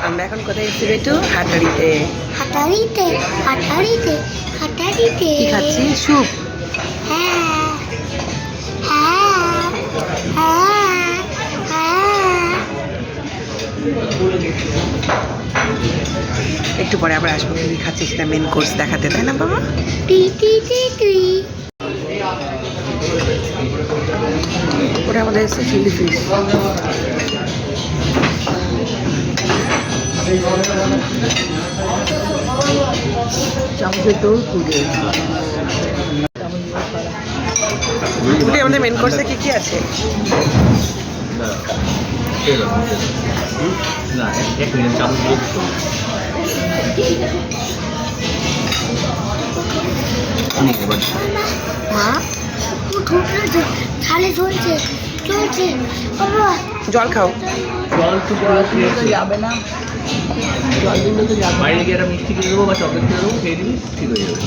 আমরা এখন কোথায় এসেছি বেটু? হাটারিতে। হাটারিতে হাটারিতে হাটারিতে কি খাচ্ছি? স্যুপ। হ্যাঁ হ্যাঁ হ্যাঁ হ্যাঁ। একটু পরে আবার আসবো, কি কি খাচ্ছিস না মেন কোর্স দেখাতে, তাই না বাবা? টি টি টি টি। ওটা আমাদের এসেছে চিলি ফিশ। চামচে তো পুড়ে। আমাদের মেন কোর্সে কি কি আছে? না, এক মিনিট চামচ মা ও ঠোঁটটা ছালে চলছে চলছে বাবা। জল খাও। জল তো যাবে না, জল দিলে তো যাবে। বাইরে গিয়ে একটা মিষ্টি কিনে দেবো বা চকলেট কিনে দেবো, খেয়ে দিবি, ঠিক হয়ে যাবে।